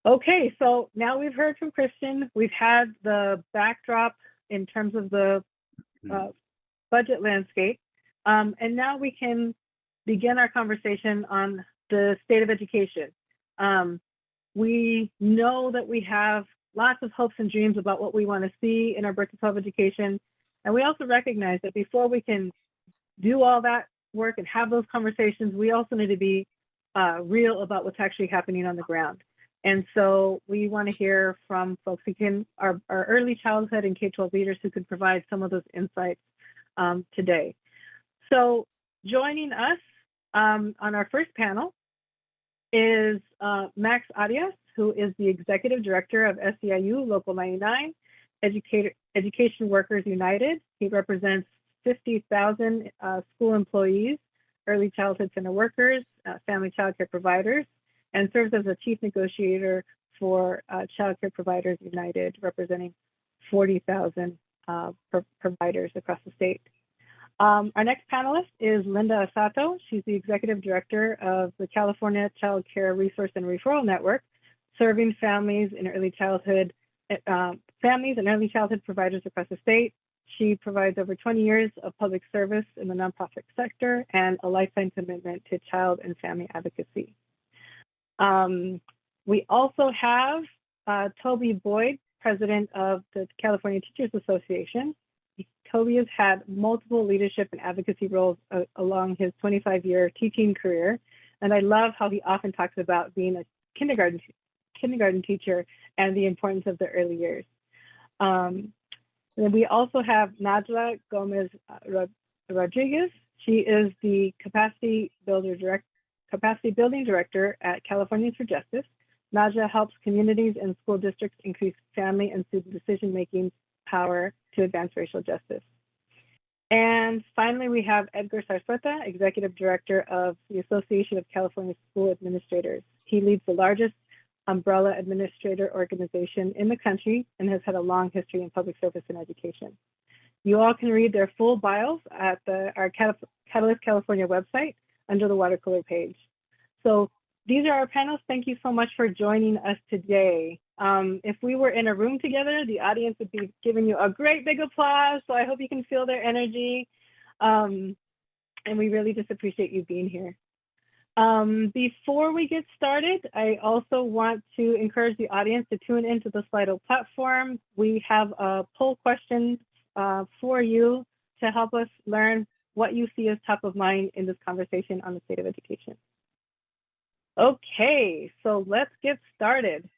Okay, so now we've heard from Christian. We've had the backdrop in terms of the budget landscape. And now we can begin our conversation on the state of education. We know that we have lots of hopes and dreams about what we want to see in our birth to 12 education. And we also recognize that before we can do all that work and have those conversations, we also need to be real about what's actually happening on the ground. And so we want to hear from folks who can, our early childhood and K-12 leaders who could provide some of those insights today. So joining us on our first panel is Max Arias, who is the Executive Director of SEIU Local 99, Education Workers United. He represents 50,000 school employees, early childhood center workers, family child care providers, and serves as a chief negotiator for Child Care Providers United, representing 40,000 providers across the state. Our next panelist is Linda Asato. She's the Executive Director of the California Child Care Resource and Referral Network, serving families and early childhood providers across the state. She provides over 20 years of public service in the nonprofit sector and a lifetime commitment to child and family advocacy. We also have Toby Boyd, president of the California Teachers Association. Toby has had multiple leadership and advocacy roles along his 25-year teaching career. And I love how he often talks about being a kindergarten teacher and the importance of the early years. And we also have Najla Gomez Rodriguez. She is the Capacity Building Director at Californians for Justice. Najla helps communities and school districts increase family and student decision-making power to advance racial justice. And finally, we have Edgar Zazueta, Executive Director of the Association of California School Administrators. He leads the largest umbrella administrator organization in the country and has had a long history in public service and education. You all can read their full bios at our Catalyst California website under the water cooler page. So these are our panelists. Thank you so much for joining us today. If we were in a room together, the audience would be giving you a great big applause. So I hope you can feel their energy. And we really just appreciate you being here. Before we get started, I also want to encourage the audience to tune into the Slido platform. We have a poll question for you to help us learn what you see as top of mind in this conversation on the state of education. Okay, so let's get started.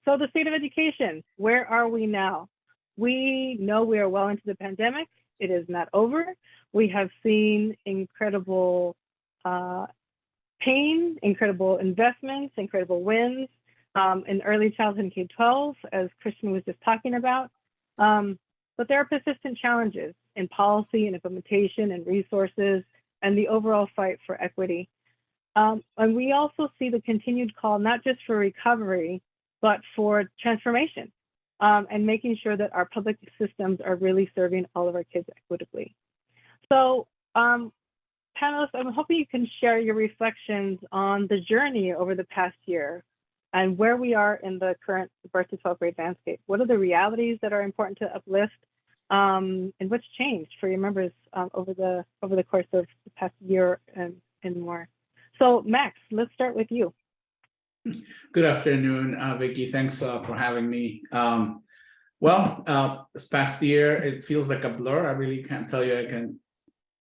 So the state of education, where are we now? We know we are well into the pandemic. It is not over. We have seen incredible pain, incredible investments, incredible wins in early childhood and K-12, as Christian was just talking about. But there are persistent challenges in policy and implementation and resources and the overall fight for equity. And we also see the continued call, not just for recovery, but for transformation and making sure that our public systems are really serving all of our kids equitably. So panelists, I'm hoping you can share your reflections on the journey over the past year and where we are in the current birth to 12th grade landscape. What are the realities that are important to uplift and what's changed for your members over the course of the past year and more? So Max, let's start with you. Good afternoon, Vickie. Thanks for having me. This past year, it feels like a blur. I really can't tell you. I can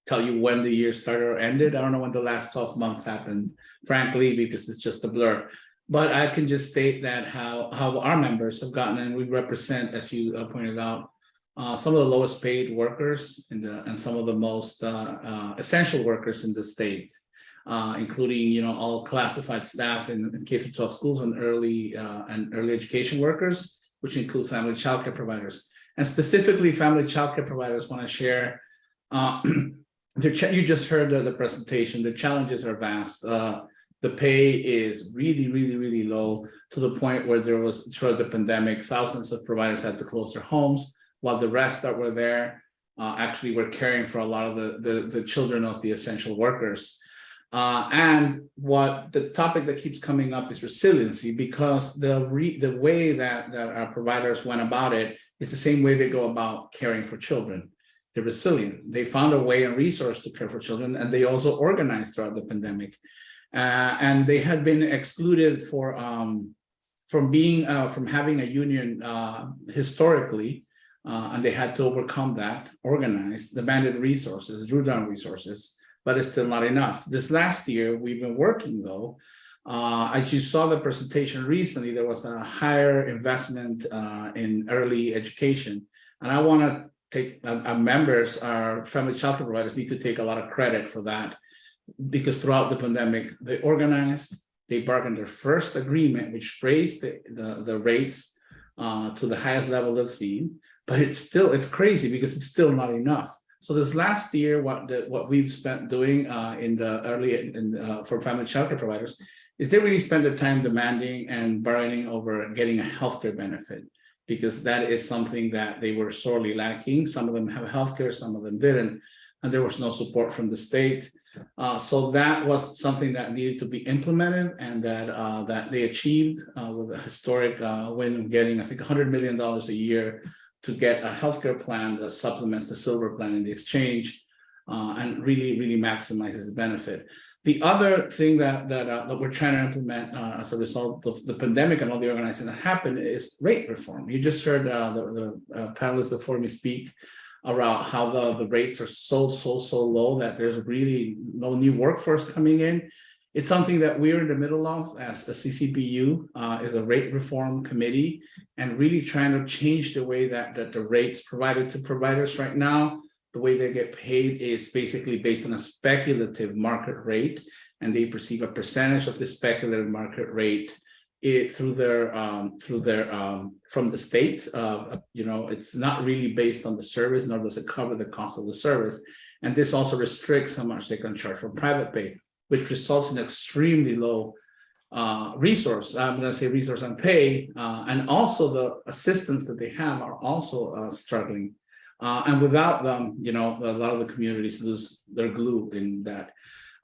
tell you when the year started or ended. I don't know when the last 12 months happened, frankly, because it's just a blur. But I can just state that how our members have gotten, and we represent, as you pointed out, some of the lowest paid workers and some of the most essential workers in the state. Including all classified staff in K-12 schools and early education workers, which include family child care providers. And specifically family child care providers want to share, you just heard the presentation, the challenges are vast. The pay is really, really, really low to the point where there was, throughout the pandemic, thousands of providers had to close their homes, while the rest that were there actually were caring for a lot of the children of the essential workers. And what the topic that keeps coming up is resiliency, because the way that our providers went about it is the same way they go about caring for children. They're resilient. They found a way and resource to care for children, and they also organized throughout the pandemic. And they had been excluded from having a union historically, and they had to overcome that, organize, demanded resources, drew down resources, but it's still not enough. This last year, we've been working though. As you saw the presentation recently, there was a higher investment in early education. And I want to take our members, our family child care providers need to take a lot of credit for that, because throughout the pandemic, they organized, they bargained their first agreement, which raised the rates to the highest level they've seen. But it's crazy because it's still not enough. So this last year, what we've spent doing for family childcare providers is they really spend their time demanding and bargaining over getting a healthcare benefit, because that is something that they were sorely lacking. Some of them have healthcare, some of them didn't, and there was no support from the state. So that was something that needed to be implemented, and that they achieved with a historic win of getting, I think, $100 million a year to get a healthcare plan that supplements the silver plan in the exchange, and really maximizes the benefit. The other thing that we're trying to implement as a result of the pandemic and all the organizing that happened is rate reform. You just heard the panelists before me speak about how the rates are so low that there's really no new workforce coming in. It's something that we're in the middle of as the CCPU, is a rate reform committee, and really trying to change the way that the rates provided to providers right now. The way they get paid is basically based on a speculative market rate, and they perceive a percentage of the speculative market rate from the state. It's not really based on the service, nor does it cover the cost of the service. And this also restricts how much they can charge for private pay, which results in extremely low resource. I'm going to say resource and pay, and also the assistance that they have are also struggling. And without them, a lot of the communities lose their glue in that.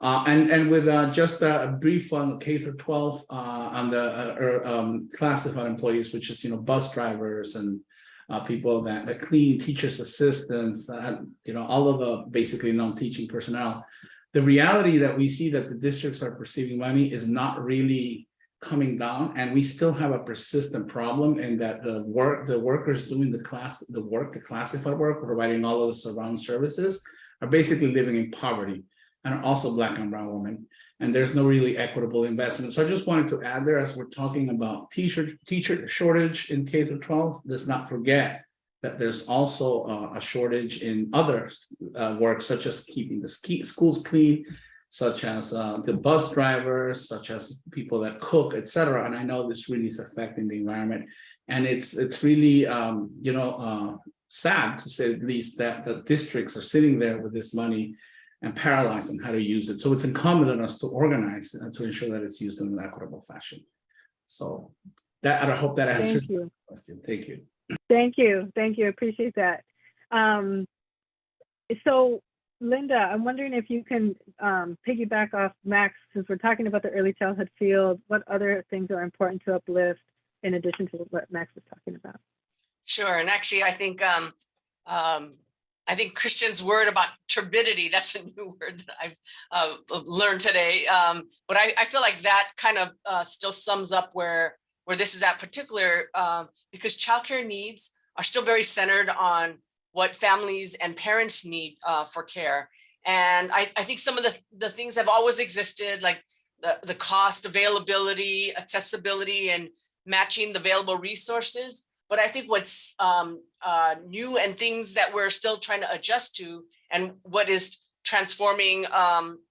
And with just a brief on K through 12 on the classified employees, which is bus drivers and people that clean, teachers' assistants, all of the basically non-teaching personnel. The reality that we see that the districts are receiving money is not really coming down, and we still have a persistent problem in that the workers doing the classified work, providing all of the surrounding services, are basically living in poverty, and are also Black and brown women, and there's no really equitable investment. So I just wanted to add there, as we're talking about teacher shortage in K through 12, let's not forget that there's also a shortage in other work, such as keeping the schools clean, such as the bus drivers, such as people that cook, etc. And I know this really is affecting the environment, and it's really sad, to say the least, that the districts are sitting there with this money and paralyzed on how to use it. So it's incumbent on us to organize and to ensure that it's used in an equitable fashion. So that, I hope that answers the question. Thank you. Thank you. I appreciate that. So Linda, I'm wondering if you can piggyback off Max, since we're talking about the early childhood field, what other things are important to uplift in addition to what Max was talking about? Sure, and actually I think Christian's word about turbidity, that's a new word that I've learned today. But I feel like that kind of still sums up where this is at, particular because childcare needs are still very centered on what families and parents need for care. And I think some of the things have always existed, like the cost, availability, accessibility, and matching the available resources. But I think what's new and things that we're still trying to adjust to, and what is transforming,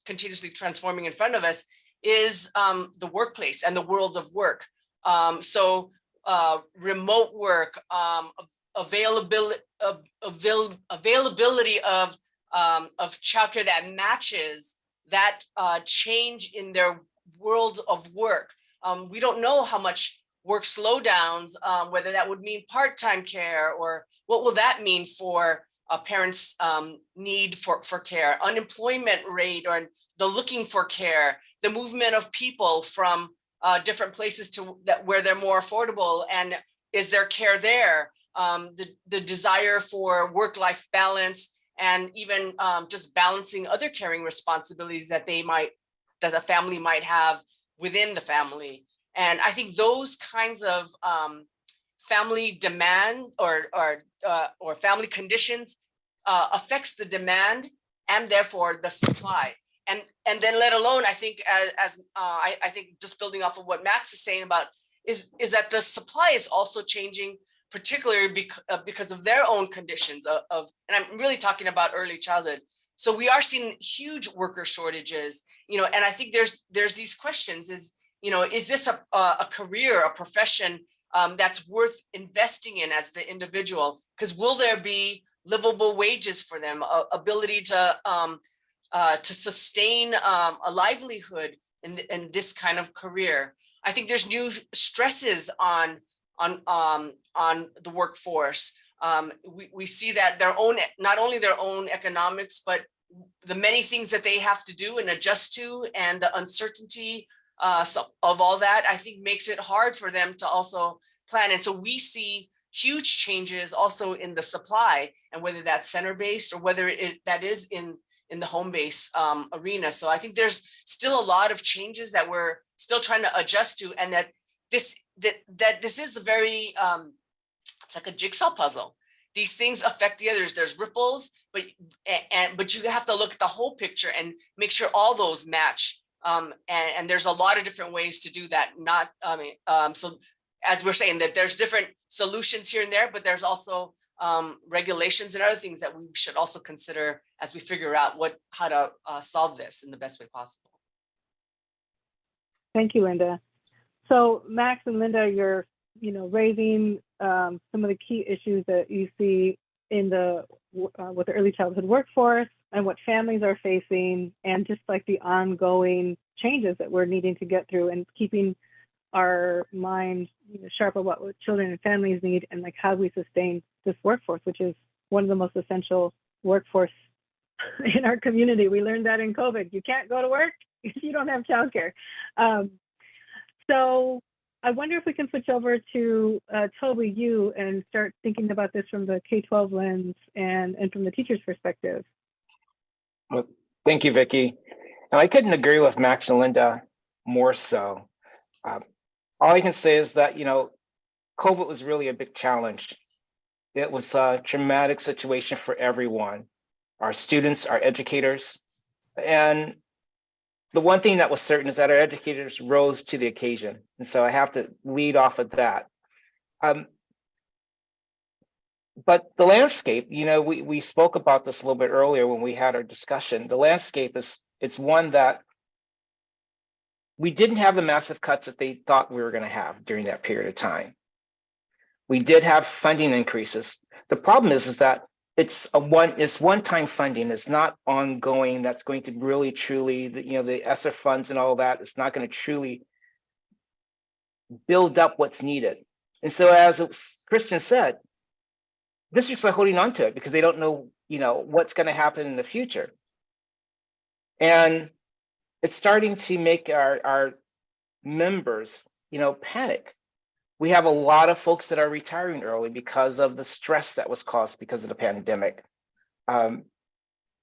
continuously transforming in front of us, is the workplace and the world of work. So remote work, availability of childcare that matches that change in their world of work. We don't know how much work slowdowns, whether that would mean part-time care, or what will that mean for parents' need for care, unemployment rate, or the looking for care, the movement of people from different places to where they're more affordable, and is there care there? The desire for work-life balance, and even just balancing other caring responsibilities that a family might have within the family. And I think those kinds of family demand or family conditions affects the demand and therefore the supply. And then let alone, I think, I think just building off of what Max is saying about is that the supply is also changing, particularly because of their own conditions of, and I'm really talking about early childhood. So we are seeing huge worker shortages, and I think there's these questions is, is this a career, a profession that's worth investing in as the individual? Because will there be livable wages for them, ability to sustain a livelihood in this kind of career? I think there's new stresses on the workforce. We see that not only their own economics, but the many things that they have to do and adjust to, and the uncertainty of all that, I think makes it hard for them to also plan. And so we see huge changes also in the supply, and whether that's center-based or whether that is in the home-based arena. So I think there's still a lot of changes that we're still trying to adjust to, and that this is a very, it's like a jigsaw puzzle. These things affect the others. There's ripples, but you have to look at the whole picture and make sure all those match. And there's a lot of different ways to do that. So as we're saying, that there's different solutions here and there, but there's also regulations and other things that we should also consider as we figure out how to solve this in the best way possible. Thank you, Linda. So Max and Linda, you're raising some of the key issues that you see in with the early childhood workforce and what families are facing, and just like the ongoing changes that we're needing to get through, and keeping our minds sharp about what children and families need, and like how we sustain this workforce, which is one of the most essential workforce in our community. We learned that in COVID. You can't go to work if you don't have childcare. So I wonder if we can switch over to Toby, you, and start thinking about this from the K-12 lens and from the teacher's perspective. Well, thank you, Vickie. Now, I couldn't agree with Max and Linda more so. All I can say is that, COVID was really a big challenge. It was a traumatic situation for everyone, our students, our educators. And the one thing that was certain is that our educators rose to the occasion. And so I have to lead off of that. But the landscape, we spoke about this a little bit earlier when we had our discussion. The landscape it's one that we didn't have the massive cuts that they thought we were going to have during that period of time. We did have funding increases. The problem is that it's one-time funding. It's not ongoing. That's going to really truly, the ESSER funds and all that, it's not going to truly build up what's needed. And so, as Christian said, districts are holding on to it because they don't know, what's going to happen in the future. And it's starting to make our members, panic. We have a lot of folks that are retiring early because of the stress that was caused because of the pandemic. And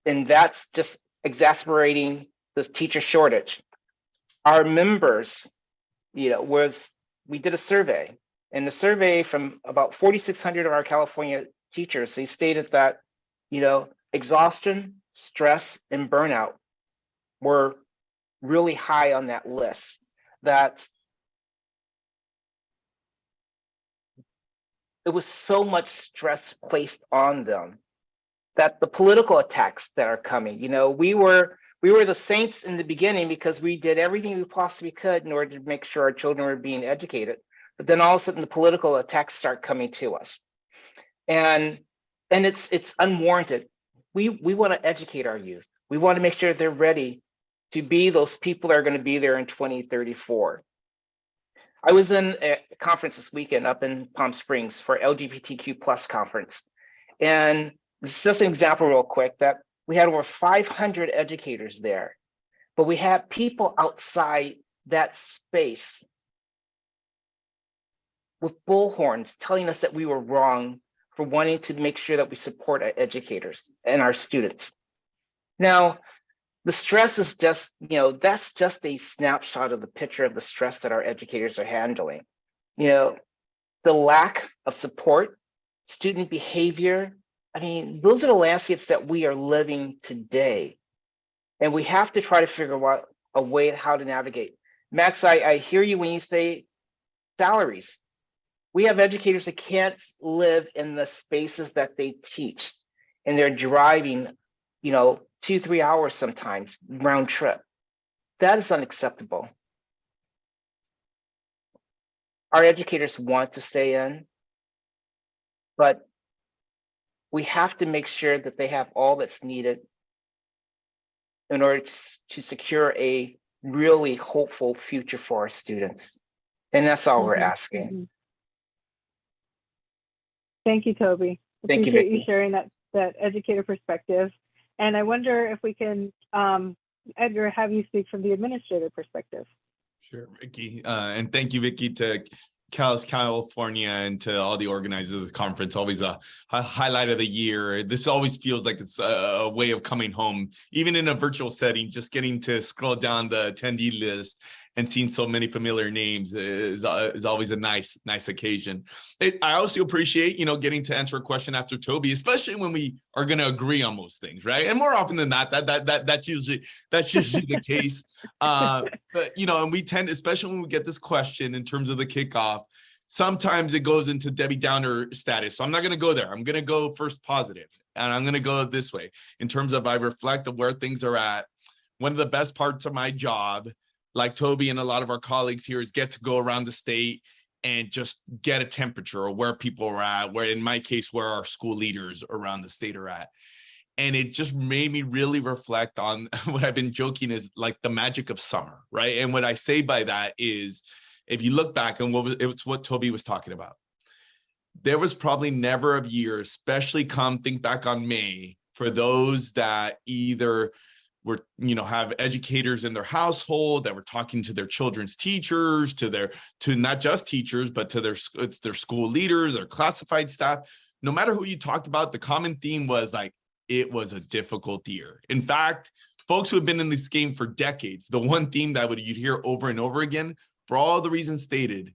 that's just exacerbating this teacher shortage. Our members, we did a survey, and the survey from about 4,600 of our California teachers, they stated that, exhaustion, stress, and burnout were really high on that list. That it was so much stress placed on them, that the political attacks that are coming, we were the saints in the beginning because we did everything we possibly could in order to make sure our children were being educated. But then all of a sudden the political attacks start coming to us. And it's unwarranted. We want to educate our youth. We want to make sure they're ready to be those people that are going to be there in 2034. I was in a conference this weekend up in Palm Springs for LGBTQ+ conference. And This is just an example real quick that we had over 500 educators there, but we had people outside that space with bullhorns telling us that we were wrong for wanting to make sure that we support our educators and our students. Now, the stress is just, that's just a snapshot of the picture of the stress that our educators are handling. The lack of support, student behavior, I mean, those are the landscapes that we are living today. And we have to try to figure out a way how to navigate. Max, I hear you when you say salaries. We have educators that can't live in the spaces that they teach, and they're driving, 2-3 hours sometimes round trip. That is unacceptable. Our educators want to stay in, but we have to make sure that they have all that's needed in order to secure a really hopeful future for our students. And that's all we're asking. Thank you, Toby. Thank you, Appreciate you Vickie. sharing that educator perspective. And I wonder if we can, Edgar, have you speak from the administrator perspective. Sure, Vickie. And thank you, Vickie, to California and to all the organizers of the conference. Always a highlight of the year. This always feels like it's a way of coming home, even in a virtual setting. Just getting to scroll down the attendee list and seeing so many familiar names is always a nice occasion. I also appreciate, getting to answer a question after Toby, especially when we are going to agree on most things, right? And more often than not, that's usually the case. But and we tend, especially when we get this question in terms of the kickoff, sometimes it goes into Debbie Downer status. So I'm not going to go there. I'm going to go first positive, and I'm going to go this way in terms of I reflect on where things are at. One of the best parts of my job, like Toby and a lot of our colleagues here, is get to go around the state and just get a temperature of where people are at, where in my case, where our school leaders around the state are at. And it just made me really reflect on what I've been joking is like the magic of summer, right? And what I say by that is, if you look back and it's what Toby was talking about, there was probably never a year, especially think back on May, for those that either were, have educators in their household that were talking to their children's teachers, to not just teachers, but to their school leaders, their classified staff. No matter who you talked about, the common theme was like, it was a difficult year. In fact, folks who have been in this game for decades, the one theme that you'd hear over and over again, for all the reasons stated,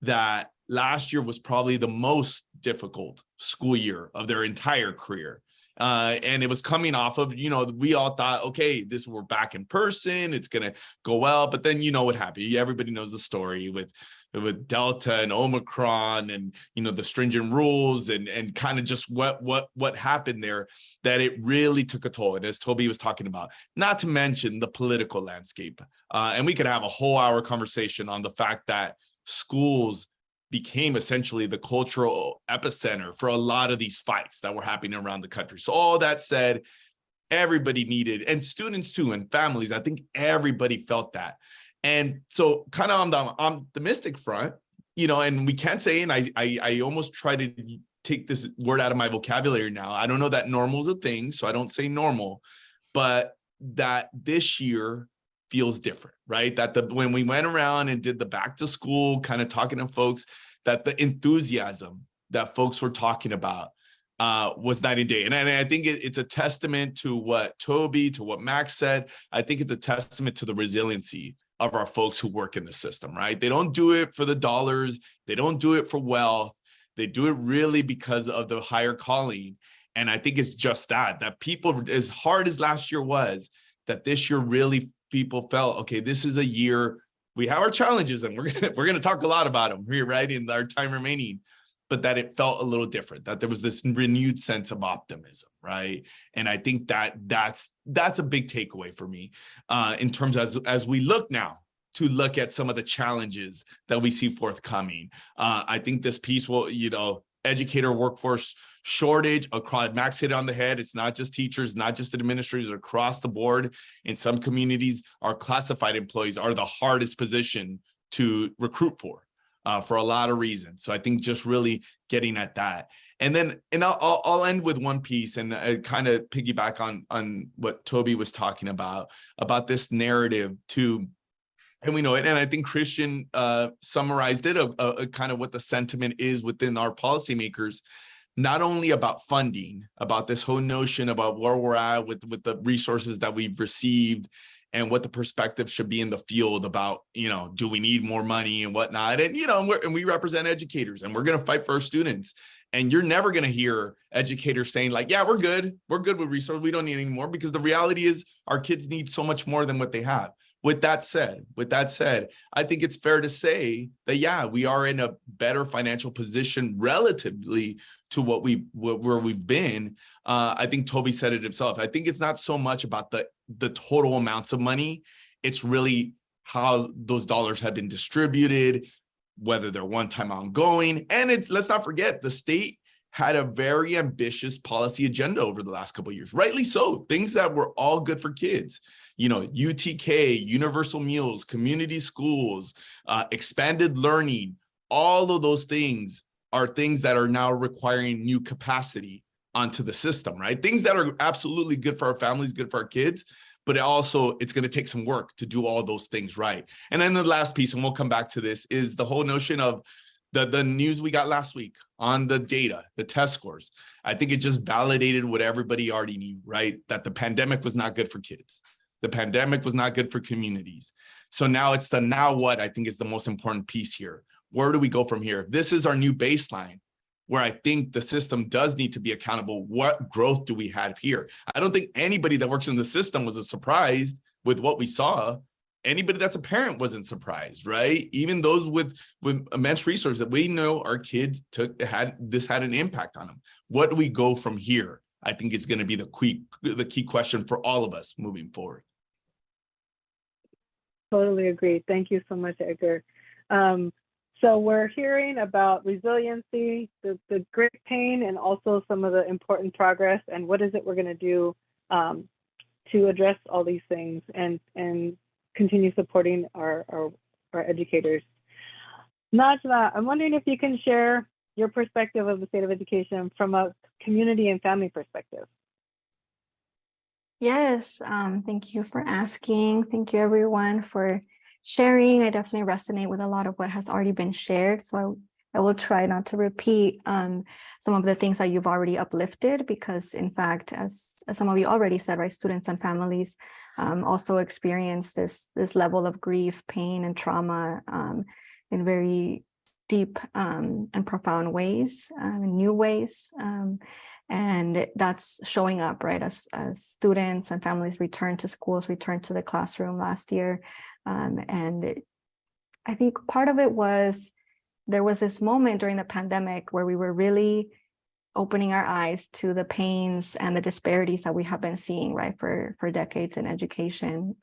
that last year was probably the most difficult school year of their entire career. And it was coming off of, we all thought, okay, we're back in person, it's going to go well. But then, what happened? Everybody knows the story with Delta and Omicron and, the stringent rules and kind of just what happened there, that it really took a toll. And as Toby was talking about, not to mention the political landscape. And we could have a whole hour conversation on the fact that schools became essentially the cultural epicenter for a lot of these fights that were happening around the country. So all that said, everybody needed, and students too, and families, I think everybody felt that. And so kind of on the optimistic front, and we can't say, and I almost try to take this word out of my vocabulary now. I don't know that normal is a thing, so I don't say normal, but that this year feels different, right? That when we went around and did the back to school, kind of talking to folks, that the enthusiasm that folks were talking about was night and day. And I think it's a testament to what Toby, to what Max said. I think it's a testament to the resiliency of our folks who work in the system, right? They don't do it for the dollars. They don't do it for wealth. They do it really because of the higher calling. And I think it's just that people, as hard as last year was, that this year really people felt, okay, this is a year, we have our challenges and we're gonna talk a lot about them here, right, in our time remaining, but that it felt a little different, that there was this renewed sense of optimism, right? And I think that's a big takeaway for me in terms of as we look now to look at some of the challenges that we see forthcoming. I think this piece will, educator workforce shortage across, Max hit it on the head. It's not just teachers, not just administrators, across the board. In some communities, our classified employees are the hardest position to recruit for. for a lot of reasons. So I think just really getting at that. And then, and I'll end with one piece and kind of piggyback on what Toby was talking about this narrative too. And we know it. And I think Christian summarized it, kind of what the sentiment is within our policymakers, not only about funding, about this whole notion about where we're at with the resources that we've received and what the perspective should be in the field about, do we need more money and whatnot? And, and we represent educators and we're going to fight for our students. And you're never going to hear educators saying like, yeah, we're good with resources. We don't need any more, because the reality is our kids need so much more than what they have. With that said, I think it's fair to say that, yeah, we are in a better financial position relatively to where we've been. I think Toby said it himself. I think it's not so much about the total amounts of money. It's really how those dollars have been distributed, whether they're one-time ongoing. And let's not forget, the state had a very ambitious policy agenda over the last couple of years, rightly so. Things that were all good for kids. UTK, universal meals, community schools, expanded learning, all of those things are things that are now requiring new capacity onto the system, right? Things that are absolutely good for our families, good for our kids, but it's going to take some work to do all those things right. And then the last piece, and we'll come back to this, is the whole notion of the news we got last week on the data, the test scores. I think it just validated what everybody already knew, right? That the pandemic was not good for kids. The pandemic was not good for communities. So now it's the now what I think is the most important piece here. Where do we go from here? This is our new baseline where I think the system does need to be accountable. What growth do we have here? I don't think anybody that works in the system was surprised with what we saw. Anybody that's a parent wasn't surprised, right? Even those with immense resources that we know our kids had an impact on them. What do we go from here? I think is going to be the key question for all of us moving forward. Totally agree. Thank you so much, Edgar. So we're hearing about resiliency, the great pain, and also some of the important progress, and what is it we're going to do to address all these things and continue supporting our educators. Najla, I'm wondering if you can share your perspective of the state of education from a community and family perspective. Yes, thank you for asking. Thank you everyone for sharing. I definitely resonate with a lot of what has already been shared. So I will try not to repeat some of the things that you've already uplifted, because in fact, as some of you already said, right, students and families also experience this level of grief, pain, and trauma in very deep and profound ways, new ways. And that's showing up, right, as students and families return to schools, return to the classroom last year. And I think part of it was, there was this moment during the pandemic where we were really opening our eyes to the pains and the disparities that we have been seeing, right, for decades in education.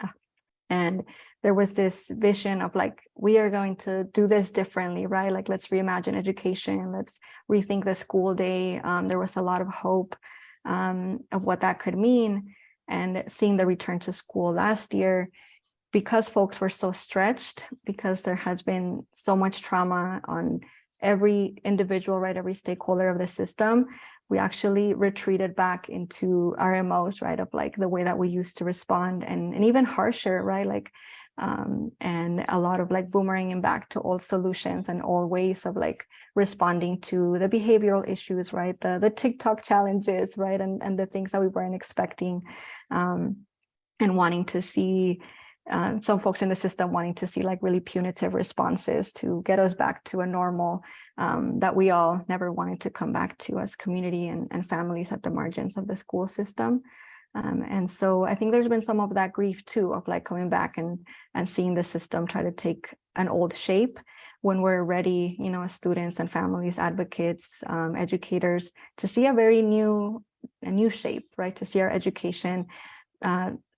And there was this vision of like, we are going to do this differently, right? Like, let's reimagine education, let's rethink the school day. There was a lot of hope of what that could mean. And seeing the return to school last year, because folks were so stretched, because there has been so much trauma on every individual, right, every stakeholder of the system, we actually retreated back into our MOs, right, of like the way that we used to respond, and even harsher, right, like, and a lot of like boomeranging back to old solutions and old ways of like responding to the behavioral issues, right, the TikTok challenges, right, and the things that we weren't expecting, and wanting to see some folks in the system wanting to see like really punitive responses to get us back to a normal that we all never wanted to come back to as community and families at the margins of the school system. And so I think there's been some of that grief too, of like coming back and seeing the system try to take an old shape when we're ready, you know, as students and families, advocates, educators, to see a very new shape, right? To see our education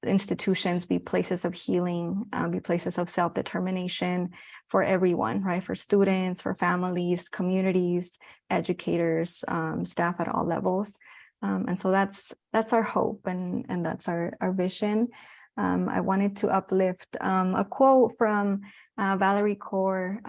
institutions be places of healing, be places of self-determination for everyone, right? For students, for families, communities, educators, staff at all levels. And so that's our hope, and that's our vision. I wanted to uplift a quote from Valerie Kaur,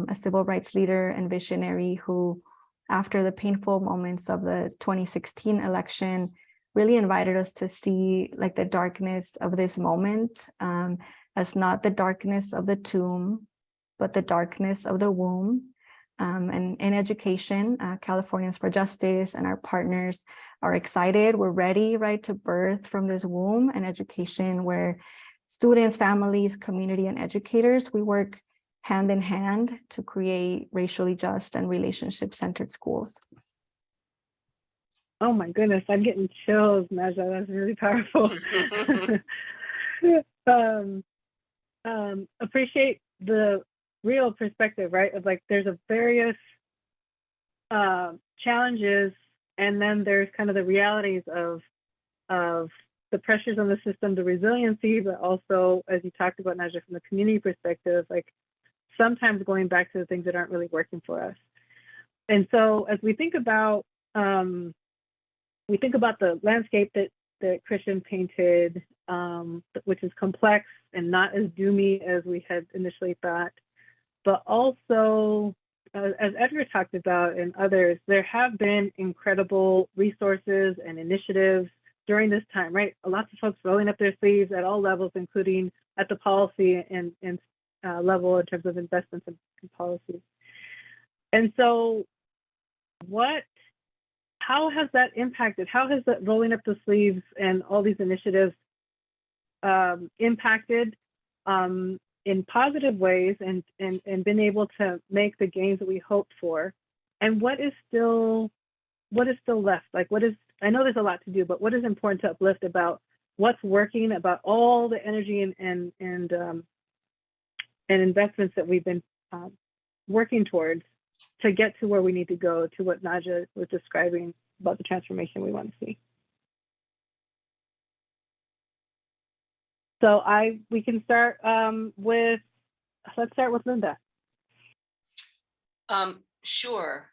a civil rights leader and visionary who, after the painful moments of the 2016 election, really invited us to see like the darkness of this moment as not the darkness of the tomb, but the darkness of the womb. And in education, Californians for Justice and our partners are excited. We're ready, right, to birth from this womb and education where students, families, community, and educators, we work hand in hand to create racially just and relationship-centered schools. Oh my goodness, I'm getting chills, Najla. That's really powerful. Appreciate the real perspective, right? Of like, there's a various challenges, and then there's kind of the realities of the pressures on the system, the resiliency, but also, as you talked about, Najla, from the community perspective, like sometimes going back to the things that aren't really working for us. And so, as we think about the landscape that Christian painted, which is complex and not as doomy as we had initially thought, but also, as Edgar talked about and others, there have been incredible resources and initiatives during this time, right? Lots of folks rolling up their sleeves at all levels, including at the policy and level in terms of investments and policies. And so how has that impacted? How has that rolling up the sleeves and all these initiatives impacted in positive ways and been able to make the gains that we hoped for? And what is still left? Like, I know there's a lot to do, but what is important to uplift about what's working, about all the energy and investments that we've been working towards to get to where we need to go, to what Najla was describing about the transformation we want to see. So we can start let's start with Linda. Sure.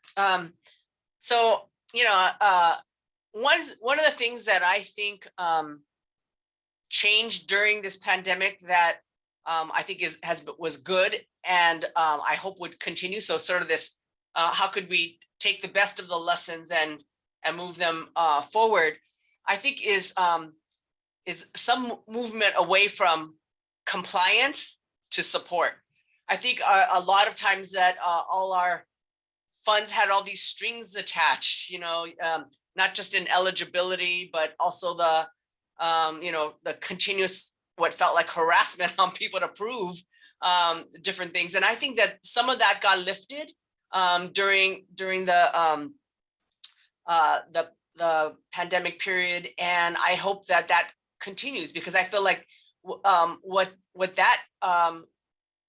So, one of the things that I think changed during this pandemic that I think was good and I hope would continue. So sort of this, how could we take the best of the lessons and move them forward, I think is some movement away from compliance to support. I think a lot of times that all our funds had all these strings attached, not just in eligibility, but also the continuous, what felt like harassment on people to prove different things. And I think that some of that got lifted during the pandemic period. And I hope that continues, because I feel like what that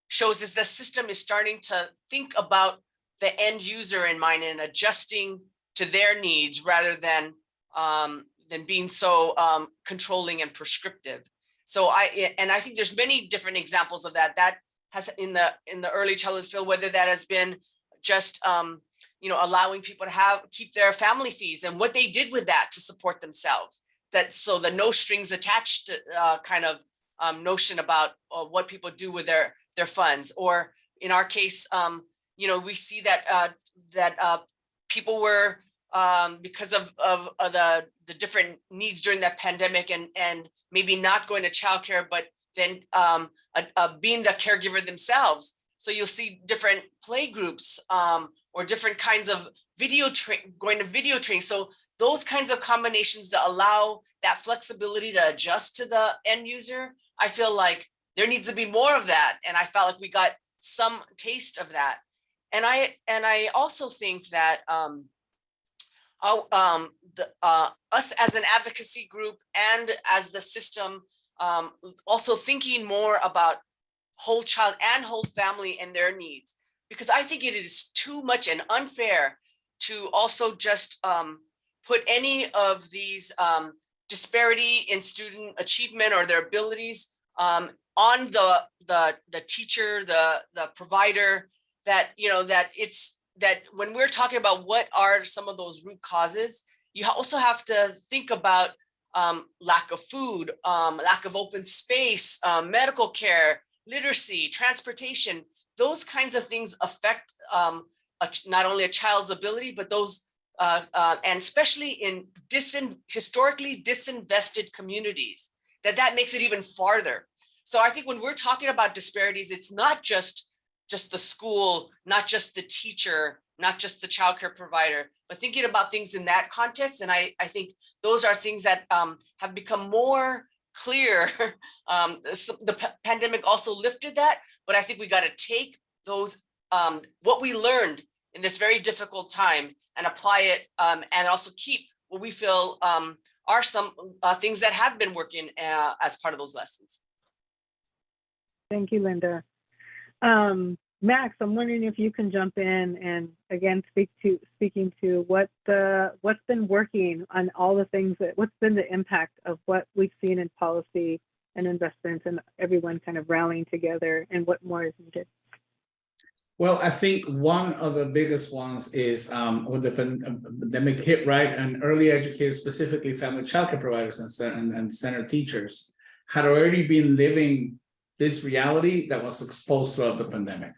shows is the system is starting to think about the end user in mind and adjusting to their needs rather than being so controlling and prescriptive. So I think there's many different examples of that has in the early childhood field, whether that has been just allowing people to keep their family fees and what they did with that to support themselves. So the no strings attached kind of notion about what people do with their funds. Or in our case, we see that people were because of the different needs during that pandemic and maybe not going to childcare, but then being the caregiver themselves. So you'll see different play groups or different kinds of going to video training. So those kinds of combinations that allow that flexibility to adjust to the end user, I feel like there needs to be more of that. And I felt like we got some taste of that. And I also think that us as an advocacy group and as the system, also thinking more about whole child and whole family and their needs, because I think it is too much and unfair to also just put any of these disparity in student achievement or their abilities on the teacher, the provider. That when we're talking about what are some of those root causes, you also have to think about lack of food, lack of open space, medical care, literacy, transportation. Those kinds of things affect not only a child's ability, but those, and especially in historically disinvested communities, that makes it even farther. So I think when we're talking about disparities, it's not just the school, not just the teacher, not just the childcare provider, but thinking about things in that context. And I think those are things that have become more clear. The pandemic also lifted that, but I think we got to take those, what we learned in this very difficult time and apply it, and also keep what we feel are some things that have been working as part of those lessons. Thank you, Linda. Max, I'm wondering if you can jump in and again speaking to what's been working on all the things what's been the impact of what we've seen in policy and investments and everyone kind of rallying together, and what more is needed. Well, I think one of the biggest ones is when the pandemic hit, right, and early educators, specifically family childcare providers and center teachers, had already been living this reality that was exposed throughout the pandemic.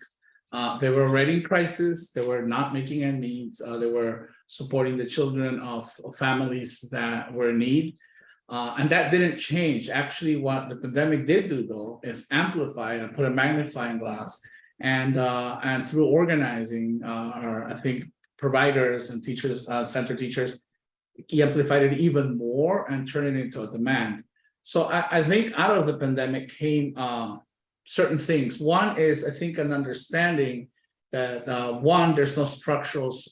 They were already in crisis. They were not making ends meet. They were supporting the children of families that were in need. And that didn't change. Actually, what the pandemic did do, though, is amplify and put a magnifying glass. And through organizing our, I think, providers and teachers, center teachers, he amplified it even more and turned it into a demand. So I think out of the pandemic came certain things. One is, I think, an understanding that one, there's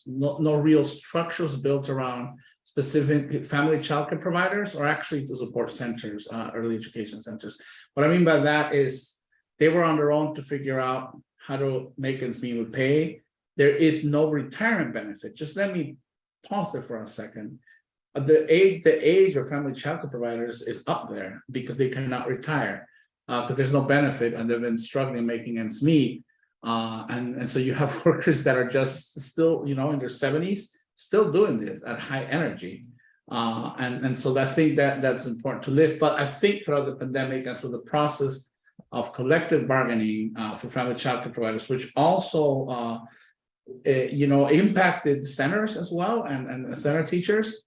no real structures built around specific family childcare providers or actually to support centers, early education centers. What I mean by that is they were on their own to figure out how to make ends meet with pay. There is no retirement benefit. Just let me pause there for a second. The age of family childcare providers is up there because they cannot retire because there's no benefit and they've been struggling making ends meet. And so you have workers that are just still, in their 70s, still doing this at high energy. And so I think that's important to lift. But I think throughout the pandemic and through the process of collective bargaining for family childcare providers, which also, impacted centers as well and center teachers,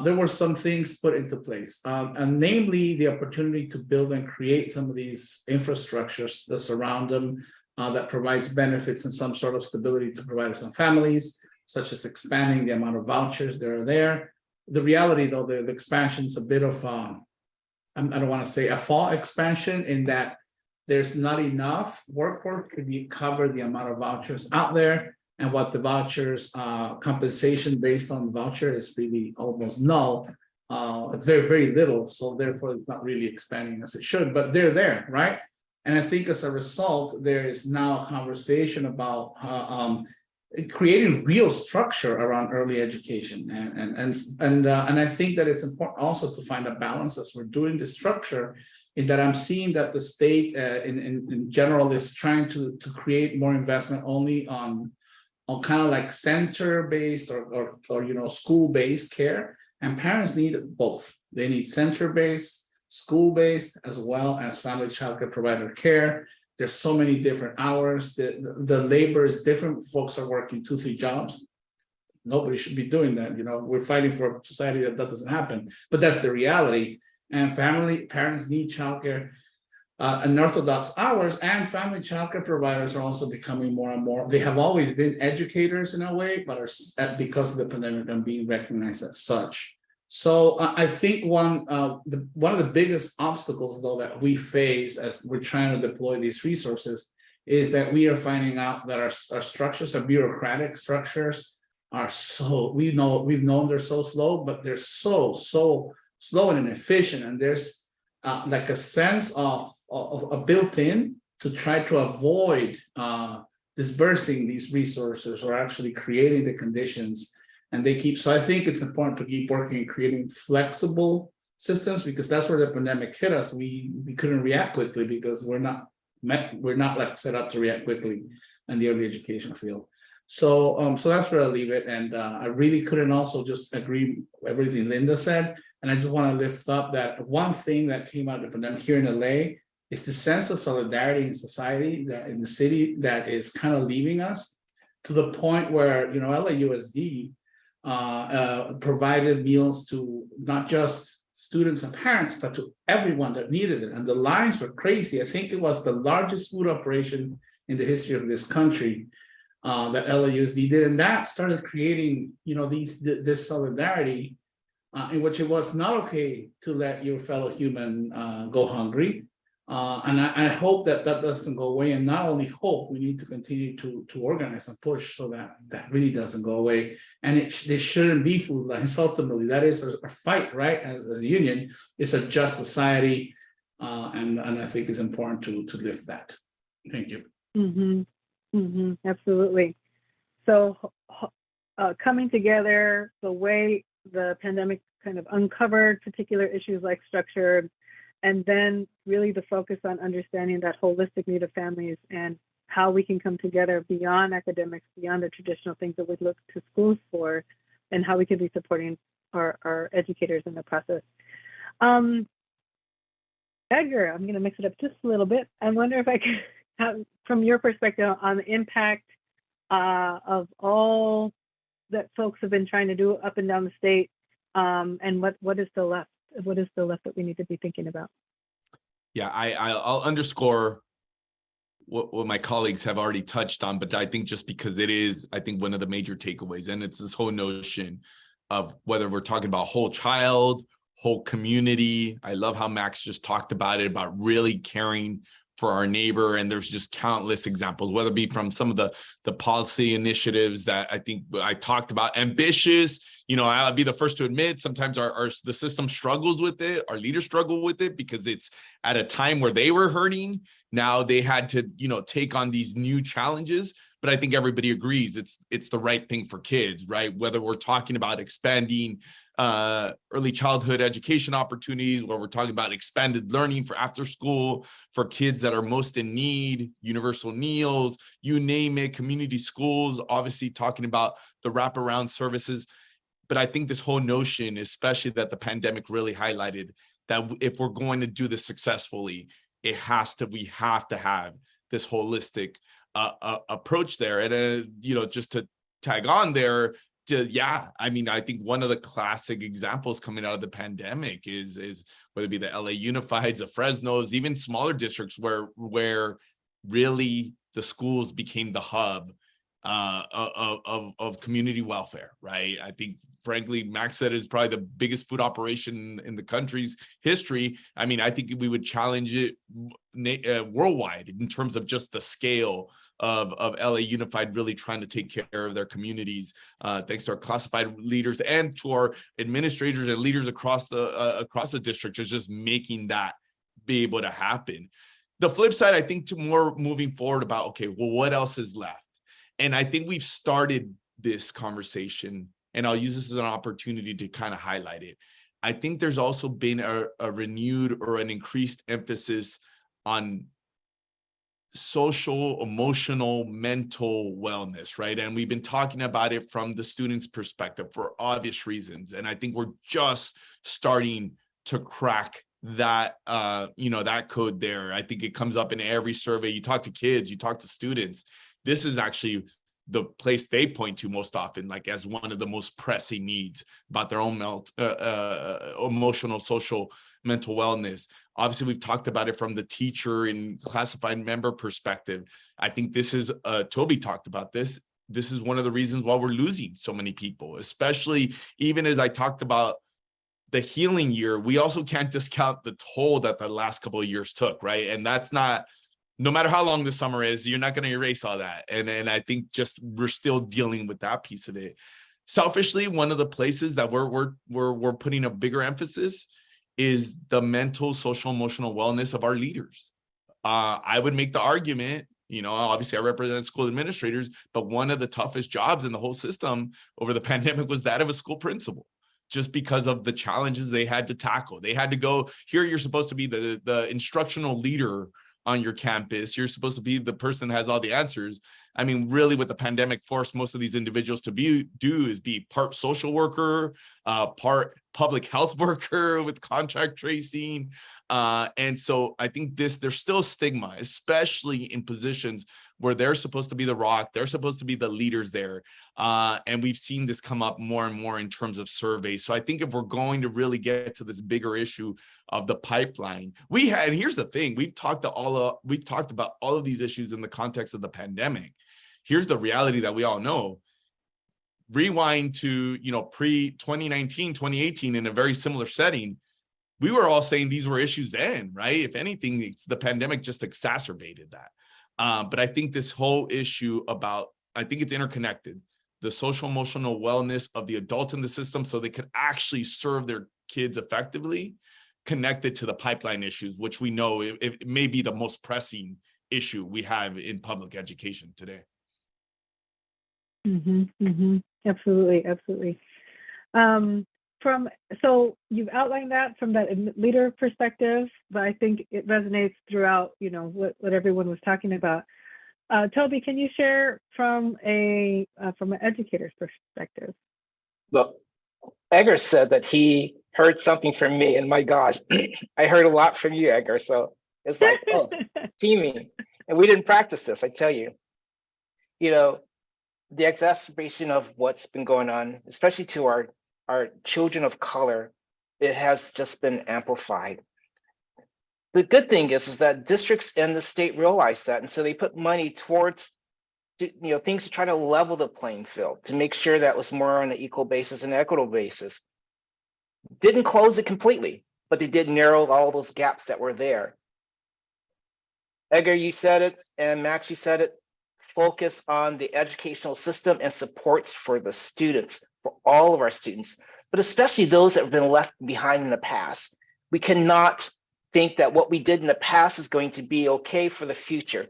there were some things put into place, and namely the opportunity to build and create some of these infrastructures that surround them, that provides benefits and some sort of stability to providers and families, such as expanding the amount of vouchers that are there. The reality, though, the expansion is a bit of, I don't want to say a fall expansion, in that there's not enough workforce to cover the amount of vouchers out there. And what the vouchers, compensation based on the voucher is really almost null, very, very little. So therefore, it's not really expanding as it should, but they're there, right? And I think as a result, there is now a conversation about creating real structure around early education. And I think that it's important also to find a balance as we're doing the structure, in that I'm seeing that the state in general is trying to create more investment only on kind of like center-based or school-based care, and parents need both. They need center-based, school-based, as well as family childcare provider care. There's so many different hours. The labor is different. Folks are working 2-3 jobs. Nobody should be doing that. We're fighting for a society that doesn't happen, but that's the reality. And parents need childcare. Unorthodox hours, and family childcare providers are also becoming more and more. They have always been educators in a way, but are because of the pandemic and being recognized as such. So I think one of the biggest obstacles, though, that we face as we're trying to deploy these resources is that we are finding out that our structures, our bureaucratic structures, are so we've known they're so slow, but they're so slow and inefficient, and there's like a sense of built-in to try to avoid dispersing these resources or actually creating the conditions. And so I think it's important to keep working and creating flexible systems, because that's where the pandemic hit us. We couldn't react quickly because we're not like set up to react quickly in the early education field. So that's where I'll leave it. And I really couldn't also just agree with everything Linda said. And I just want to lift up that one thing that came out of the pandemic here in LA is the sense of solidarity in society, that in the city, that is kind of leaving us, to the point where, you know, LAUSD provided meals to not just students and parents, but to everyone that needed it. And the lines were crazy. I think it was the largest food operation in the history of this country that LAUSD did. And that started creating, you know, this solidarity in which it was not okay to let your fellow human go hungry. And I hope that doesn't go away. And not only hope, we need to continue to organize and push so that really doesn't go away. And there shouldn't be food lines. Ultimately, that is a fight, right? As a union, it's a just society, and I think it's important to lift that. Thank you. Absolutely. So coming together, the way the pandemic kind of uncovered particular issues like structure, and then really the focus on understanding that holistic need of families and how we can come together beyond academics, beyond the traditional things that we look to schools for, and how we can be supporting our educators in the process. Edgar, I'm going to mix it up just a little bit. I wonder if I could have, from your perspective, on the impact of all that folks have been trying to do up and down the state, and what is still left? What is still left that we need to be thinking about? Yeah, I'll underscore what my colleagues have already touched on, but I think just because it is, I think, one of the major takeaways, and it's this whole notion of whether we're talking about whole child, whole community. I love how Max just talked about it, about really caring for our neighbor. And there's just countless examples, whether it be from some of the policy initiatives that I think I talked about, ambitious. You know, I'll be the first to admit, sometimes the system struggles with it, our leaders struggle with it because it's at a time where they were hurting. Now they had to, you know, take on these new challenges. But I think everybody agrees it's the right thing for kids, right? Whether we're talking about expanding early childhood education opportunities, where we're talking about expanded learning for after school, for kids that are most in need, universal meals, you name it, community schools, obviously talking about the wraparound services. But I think this whole notion, especially that the pandemic really highlighted, that if we're going to do this successfully, we have to have this holistic approach there. And, you know, just to tag on there, I mean, I think one of the classic examples coming out of the pandemic is whether it be the LA Unifieds, the Fresnos, even smaller districts where really the schools became the hub of community welfare, right? I think, frankly, Max said is probably the biggest food operation in the country's history. I mean, I think we would challenge it worldwide in terms of just the scale of LA Unified really trying to take care of their communities, thanks to our classified leaders and to our administrators and leaders across the district, is just making that be able to happen. The flip side, I think, to more moving forward about, okay, well, what else is left? And I think we've started this conversation, and I'll use this as an opportunity to kind of highlight it. I think there's also been a renewed or an increased emphasis on social, emotional, mental wellness, right? And we've been talking about it from the students' perspective for obvious reasons. And I think we're just starting to crack that, that code there. I think it comes up in every survey. You talk to kids, you talk to students. This is actually the place they point to most often, like as one of the most pressing needs about their own emotional, social, mental wellness. Obviously, we've talked about it from the teacher and classified member perspective. I think this is, Toby talked about this. This is one of the reasons why we're losing so many people, especially even as I talked about the healing year. We also can't discount the toll that the last couple of years took, right? And that's not, no matter how long the summer is, you're not going to erase all that. And I think just we're still dealing with that piece of it. Selfishly, one of the places that we're putting a bigger emphasis is the mental, social, emotional wellness of our leaders. I would make the argument, obviously I represent school administrators, but one of the toughest jobs in the whole system over the pandemic was that of a school principal, just because of the challenges they had to tackle. They had to go, here you're supposed to be the instructional leader on your campus. You're supposed to be the person that has all the answers. I mean, really what the pandemic forced most of these individuals to do is be part social worker, part public health worker with contact tracing. And so I think there's still stigma, especially in positions where they're supposed to be the rock, they're supposed to be the leaders there. And we've seen this come up more and more in terms of surveys. So I think if we're going to really get to this bigger issue of the pipeline, and here's the thing, we've talked about all of these issues in the context of the pandemic. Here's the reality that we all know. Rewind to, pre-2019, 2018 in a very similar setting. We were all saying these were issues then, right? If anything, the pandemic just exacerbated that. But I think this whole issue I think it's interconnected. The social emotional wellness of the adults in the system so they could actually serve their kids effectively, connected to the pipeline issues, which we know it may be the most pressing issue we have in public education today. Absolutely. So you've outlined that from that leader perspective, but I think it resonates throughout, what everyone was talking about. Toby, can you share from an educator's perspective? Well, Edgar said that he heard something from me, and my gosh, I heard a lot from you, Edgar. So it's like, teaming, and we didn't practice this. I tell you, the exacerbation of what's been going on, especially to our children of color, it has just been amplified. The good thing is that districts and the state realize that, and so they put money towards things to try to level the playing field, to make sure that was more on an equal basis and equitable basis. Didn't close it completely, but they did narrow all those gaps that were there. Edgar, you said it, and Max, you said it. Focus on the educational system and supports for the students, for all of our students, but especially those that have been left behind in the past. We cannot think that what we did in the past is going to be okay for the future.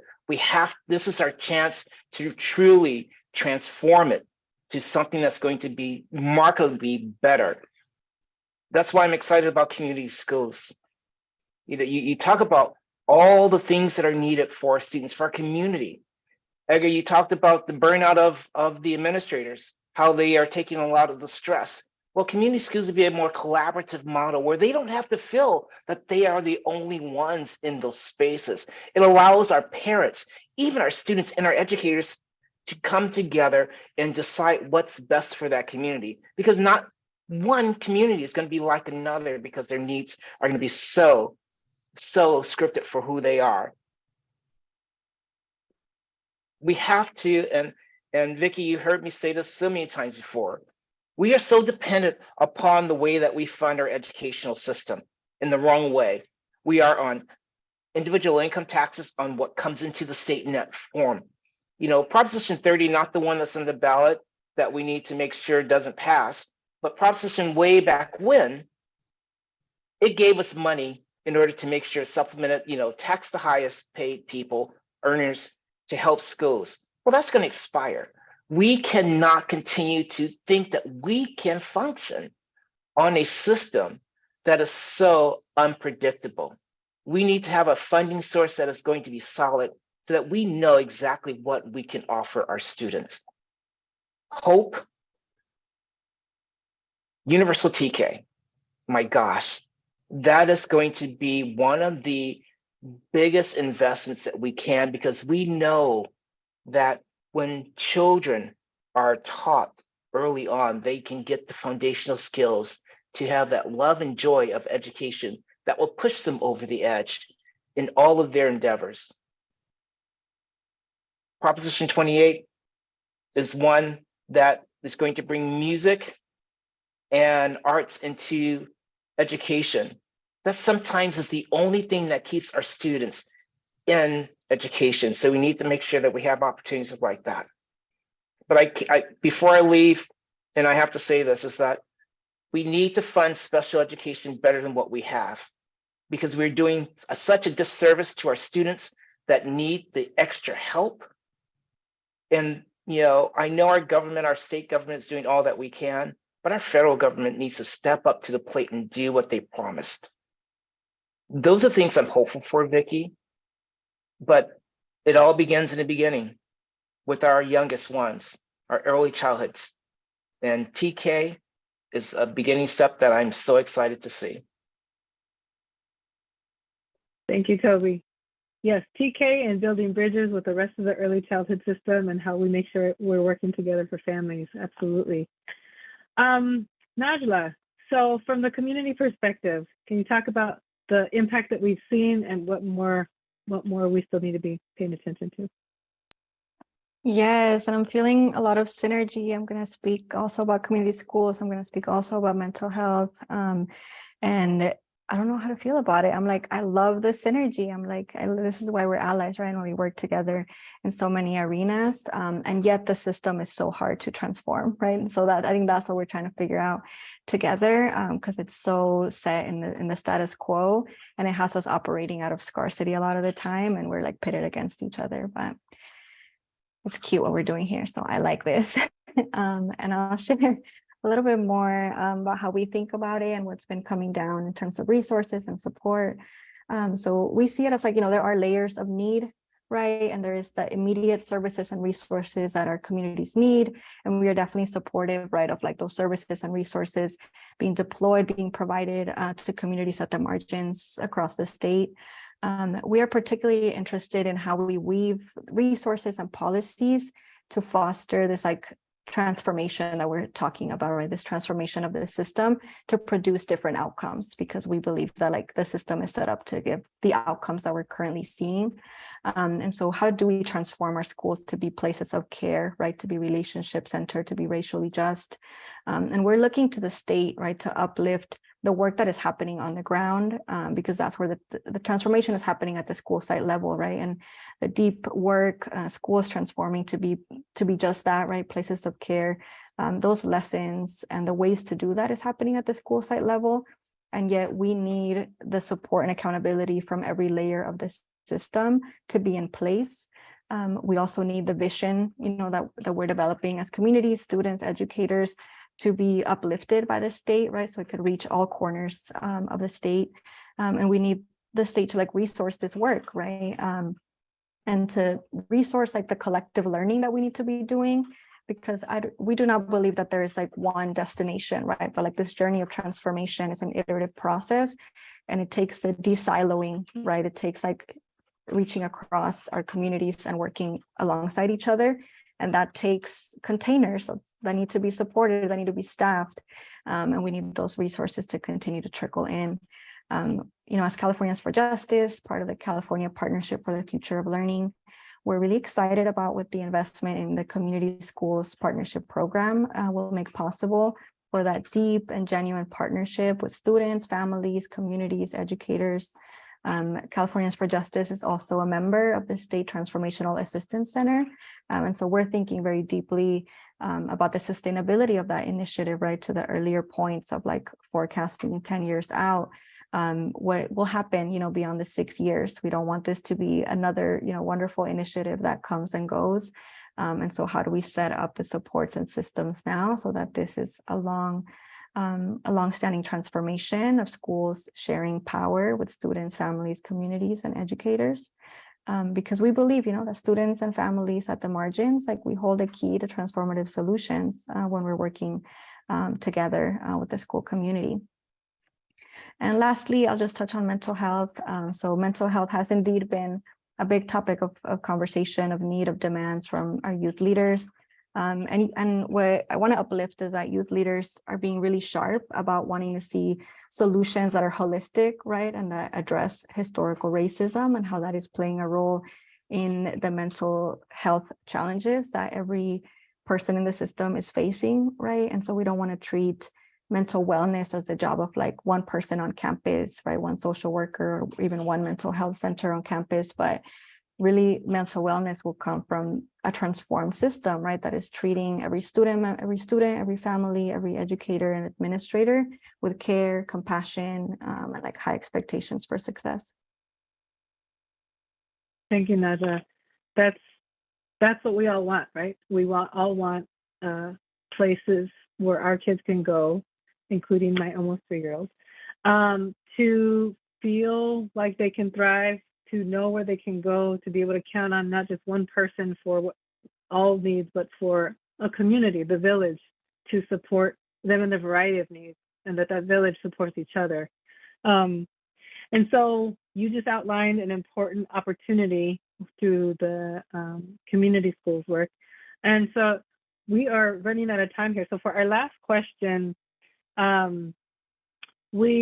This is our chance to truly transform it to something that's going to be markedly better. That's why I'm excited about community schools. You talk about all the things that are needed for our students, for our community. Edgar, you talked about the burnout of the administrators, how they are taking a lot of the stress. Well, community schools would be a more collaborative model where they don't have to feel that they are the only ones in those spaces. It allows our parents, even our students and our educators, to come together and decide what's best for that community, because not one community is going to be like another, because their needs are going to be so scripted for who they are. We have to, and Vickie, you heard me say this so many times before, we are so dependent upon the way that we fund our educational system in the wrong way. We are on individual income taxes on what comes into the state net form. Proposition 30, not the one that's on the ballot that we need to make sure it doesn't pass, but Proposition way back when, it gave us money in order to make sure it supplemented, tax the highest paid people, earners, to help schools. Well, that's going to expire. We cannot continue to think that we can function on a system that is so unpredictable. We need to have a funding source that is going to be solid so that we know exactly what we can offer our students. Hope, universal TK, my gosh, that is going to be one of the biggest investments that we can, because we know that when children are taught early on, they can get the foundational skills to have that love and joy of education that will push them over the edge in all of their endeavors. Proposition 28 is one that is going to bring music and arts into education. That sometimes is the only thing that keeps our students in education. So we need to make sure that we have opportunities like that. But before I leave, and I have to say this, is that we need to fund special education better than what we have, because we're doing such a disservice to our students that need the extra help. And I know our government, our state government is doing all that we can, but our federal government needs to step up to the plate and do what they promised. Those are things I'm hopeful for, Vickie. But it all begins in the beginning with our youngest ones, our early childhoods. And TK is a beginning step that I'm so excited to see. Thank you, Toby. Yes, TK and building bridges with the rest of the early childhood system and how we make sure we're working together for families. Absolutely. Najla, so from the community perspective, can you talk about the impact that we've seen and what more we still need to be paying attention to? Yes, and I'm feeling a lot of synergy. I'm going to speak also about community schools. I'm going to speak also about mental health. And I don't know how to feel about it. I'm like, I love the synergy. I'm like, this is why we're allies, right? And we work together in so many arenas. And yet the system is so hard to transform, right? And so that I think that's what we're trying to figure out together, because it's so set in the status quo, and it has us operating out of scarcity a lot of the time, and we're like pitted against each other. But it's cute what we're doing here, so I like this. And I'll share a little bit more about how we think about it and what's been coming down in terms of resources and support. So we see it as like, there are layers of need, right? And there is the immediate services and resources that our communities need. And we are definitely supportive, right, of like those services and resources being deployed, being provided to communities at the margins across the state. We are particularly interested in how we weave resources and policies to foster this like transformation that we're talking about, right? This transformation of the system to produce different outcomes, because we believe that like the system is set up to give the outcomes that we're currently seeing. And so how do we transform our schools to be places of care, right? To be relationship centered, to be racially just. And we're looking to the state, right, to uplift the work that is happening on the ground, because that's where the transformation is happening at the school site level, right? And the deep work, schools transforming to be just that, right? Places of care. Those lessons and the ways to do that is happening at the school site level. And yet we need the support and accountability from every layer of the system to be in place. We also need the vision, that we're developing as communities, students, educators, to be uplifted by the state, right? So it could reach all corners of the state. And we need the state to like resource this work, right? And to resource like the collective learning that we need to be doing, because we do not believe that there is like one destination, right? But like this journey of transformation is an iterative process, and it takes the de-siloing, right? It takes like reaching across our communities and working alongside each other. And that takes containers that need to be supported, that need to be staffed. And we need those resources to continue to trickle in. As Californians for Justice, part of the California Partnership for the Future of Learning, we're really excited about what the investment in the Community Schools Partnership Program will make possible for that deep and genuine partnership with students, families, communities, educators. Californians for Justice is also a member of the State Transformational Assistance Center. And so we're thinking very deeply about the sustainability of that initiative, right? To the earlier points of like forecasting 10 years out, what will happen, beyond the 6 years. We don't want this to be another, wonderful initiative that comes and goes. And so how do we set up the supports and systems now so that this is a longstanding transformation of schools sharing power with students, families, communities, and educators, because we believe, that students and families at the margins, like we hold a key to transformative solutions when we're working together with the school community. And lastly, I'll just touch on mental health. So mental health has indeed been a big topic of conversation, of need, of demands from our youth leaders. And what I want to uplift is that youth leaders are being really sharp about wanting to see solutions that are holistic, right? And that address historical racism and how that is playing a role in the mental health challenges that every person in the system is facing, right? And so we don't want to treat mental wellness as the job of like one person on campus, right? One social worker or even one mental health center on campus, but really mental wellness will come from a transformed system, right? That is treating every student, every family, every educator and administrator with care, compassion, and like high expectations for success. Thank you, Najla. That's what we all want, right? We all want places where our kids can go, including my almost 3-year-old, to feel like they can thrive, to know where they can go, to be able to count on not just one person for all needs, but for a community, the village, to support them in the variety of needs, and that village supports each other. And so you just outlined an important opportunity through the community schools work. And so we are running out of time here. So for our last question, what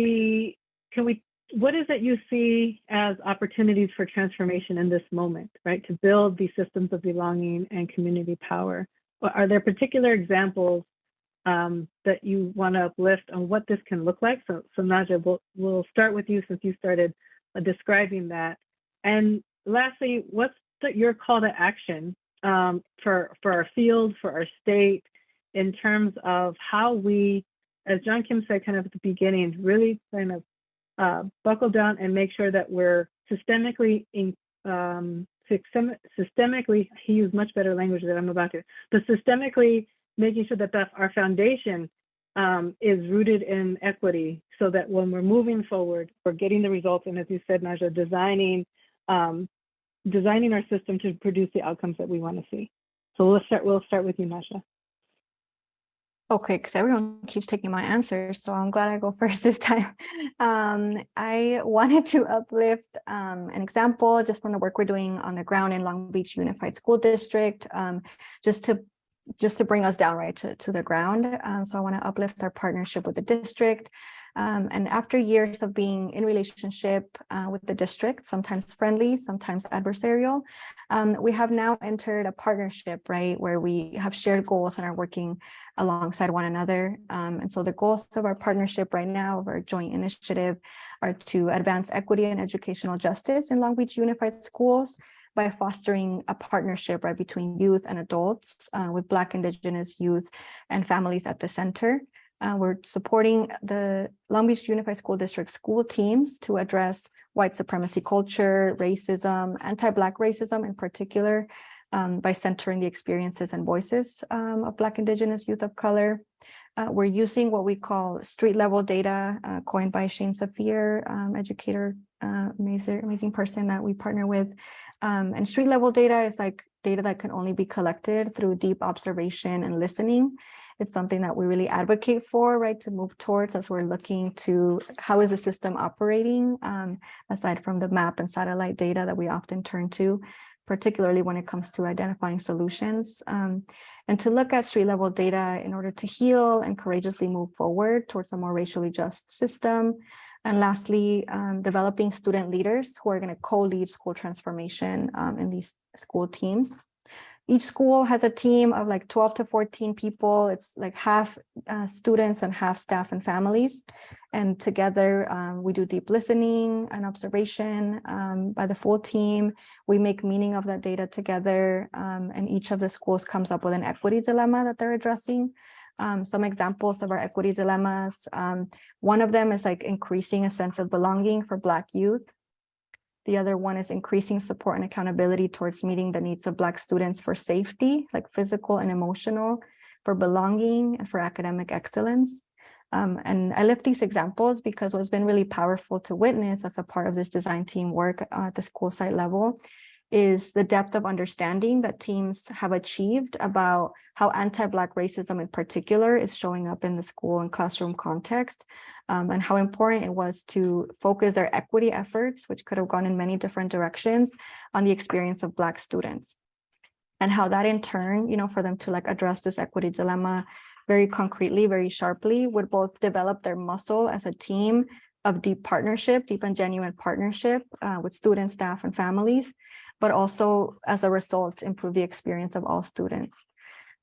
is it you see as opportunities for transformation in this moment, right? To build these systems of belonging and community power. Are there particular examples that you want to uplift on what this can look like? So Najla, we'll start with you since you started describing that. And lastly, what's your call to action for our field, for our state, in terms of how we, as John Kim said kind of at the beginning, really kind of buckle down and make sure that we're systemically, he used much better language than I'm about to, but systemically making sure that our foundation is rooted in equity, so that when we're moving forward, we're getting the results. And as you said, Najla, designing our system to produce the outcomes that we want to see. So we'll start with you, Najla. Okay, because everyone keeps taking my answers, so I'm glad I go first this time. I wanted to uplift an example just from the work we're doing on the ground in Long Beach Unified School District, just to bring us down right to the ground. So I want to uplift our partnership with the district. And after years of being in relationship with the district, sometimes friendly, sometimes adversarial, we have now entered a partnership, right, where we have shared goals and are working alongside one another. And so the goals of our partnership right now, of our joint initiative, are to advance equity and educational justice in Long Beach Unified Schools by fostering a partnership, right, between youth and adults, with Black, Indigenous youth and families at the center. We're supporting the Long Beach Unified School District school teams to address white supremacy culture, racism, anti-Black racism in particular, by centering the experiences and voices of Black, Indigenous youth of color. We're using what we call street level data, coined by Shane Saphir, educator, amazing person that we partner with. And street level data is like data that can only be collected through deep observation and listening. It's something that we really advocate for, right, to move towards as we're looking to how is the system operating, aside from the map and satellite data that we often turn to, particularly when it comes to identifying solutions, and to look at street level data in order to heal and courageously move forward towards a more racially just system. And lastly, developing student leaders who are going to co-lead school transformation in these school teams. Each school has a team of like 12 to 14 people. It's like half students and half staff and families. And together we do deep listening and observation by the full team. We make meaning of that data together. And each of the schools comes up with an equity dilemma that they're addressing. Some examples of our equity dilemmas. One of them is like increasing a sense of belonging for Black youth. The other one is increasing support and accountability towards meeting the needs of Black students for safety, like physical and emotional, for belonging and for academic excellence. And I lift these examples because what's been really powerful to witness as a part of this design team work at the school site level is the depth of understanding that teams have achieved about how anti-Black racism in particular is showing up in the school and classroom context, and how important it was to focus their equity efforts, which could have gone in many different directions, on the experience of Black students. And how that in turn, for them to like address this equity dilemma very concretely, very sharply, would both develop their muscle as a team of deep and genuine partnership with students, staff, and families, but also as a result, improve the experience of all students.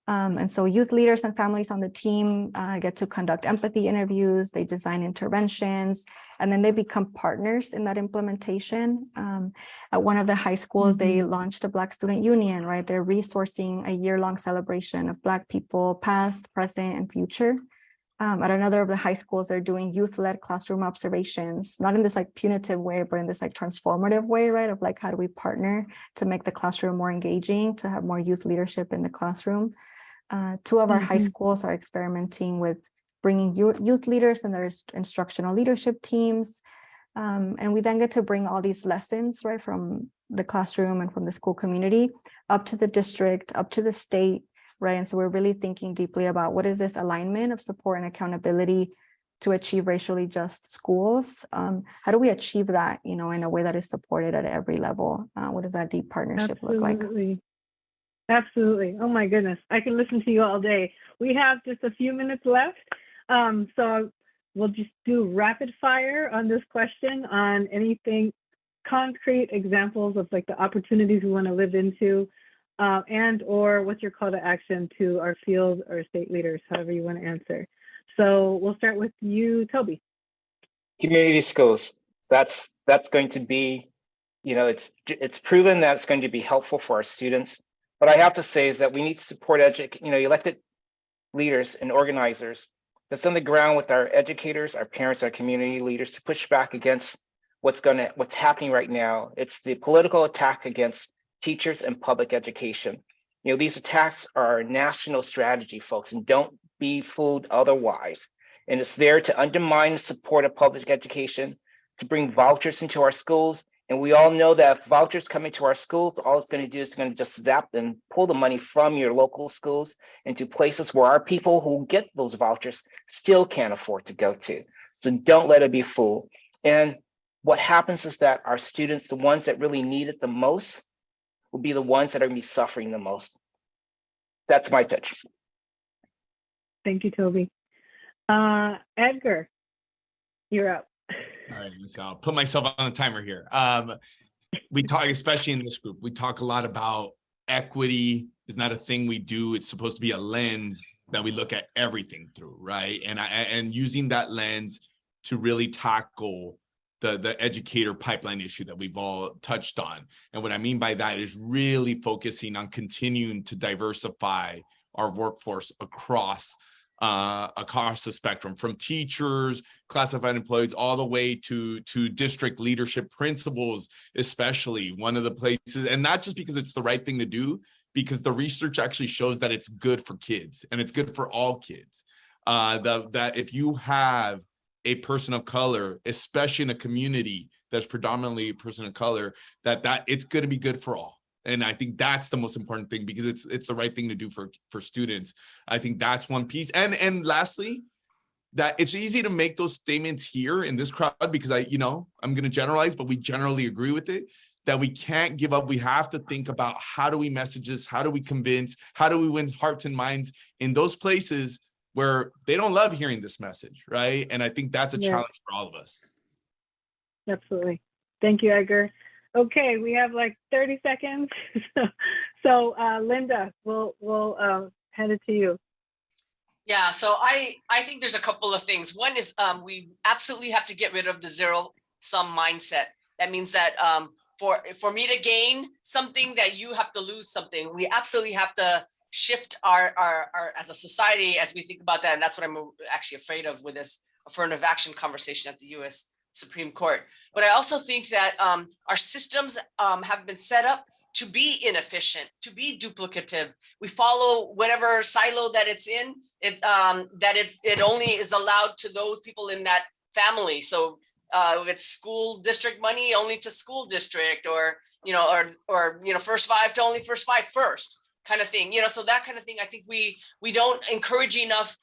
And so youth leaders and families on the team get to conduct empathy interviews, they design interventions, and then they become partners in that implementation. At one of the high schools, they launched a Black Student Union, right? They're resourcing a year-long celebration of Black people, past, present, and future. At another of the high schools, they're doing youth-led classroom observations, not in this like punitive way, but in this like transformative way, right? Of like, how do we partner to make the classroom more engaging, to have more youth leadership in the classroom? Two of our high schools are experimenting with bringing youth leaders and their instructional leadership teams. And we then get to bring all these lessons, right, from the classroom and from the school community up to the district, up to the state, right? And so we're really thinking deeply about what is this alignment of support and accountability to achieve racially just schools. How do we achieve that, in a way that is supported at every level? What does that deep partnership look like? Absolutely. Oh my goodness. I can listen to you all day. We have just a few minutes left. So we'll just do rapid fire on this question on anything, concrete examples of like the opportunities we want to live into, and or what's your call to action to our field or state leaders, however you want to answer. So we'll start with you, Toby. Community schools. That's going to be, it's proven that it's going to be helpful for our students. What I have to say is that we need to support elected leaders and organizers that's on the ground with our educators, our parents, our community leaders to push back against what's happening right now. It's the political attack against teachers and public education. These attacks are a national strategy, folks, and don't be fooled otherwise. And it's there to undermine the support of public education, to bring vouchers into our schools. And we all know that if vouchers come into our schools, all it's going to do is going to just zap and pull the money from your local schools into places where our people who get those vouchers still can't afford to go to. So don't let it be fooled. And what happens is that our students, the ones that really need it the most, will be the ones that are going to be suffering the most. That's my pitch. Thank you, Toby. Edgar, you're up. All right, so I'll put myself on the timer here. We talk, especially in this group, we talk a lot about equity is not a thing we do. It's supposed to be a lens that we look at everything through, right? And using that lens to really tackle the educator pipeline issue that we've all touched on. And what I mean by that is really focusing on continuing to diversify our workforce across the spectrum, from teachers, classified employees, all the way to district leadership principals, especially. One of the places, and not just because it's the right thing to do, because the research actually shows that it's good for kids and it's good for all kids. That if you have a person of color, especially in a community that's predominantly a person of color, that it's going to be good for all. And I think that's the most important thing, because it's the right thing to do for students. I think that's one piece. And lastly, that it's easy to make those statements here in this crowd, because I'm going to generalize, but we generally agree with it, that we can't give up. We have to think about, how do we message this? How do we convince? How do we win hearts and minds in those places where they don't love hearing this message, right? And I think that's a challenge for all of us. Absolutely. Thank you, Edgar. Okay, we have like 30 seconds. So Linda, we'll hand it to you. Yeah, so I think there's a couple of things. One is we absolutely have to get rid of the zero-sum mindset. That means that for me to gain something, that you have to lose something. We absolutely have to shift our as a society as we think about that. And that's what I'm actually afraid of with this affirmative action conversation at the U.S. Supreme Court. But I also think that our systems have been set up to be inefficient, to be duplicative. We follow whatever silo that it's in, it only is allowed to those people in that family. So if it's school district money, only to school district, or first five to only first five first kind of thing. So that kind of thing, I think we don't encourage enough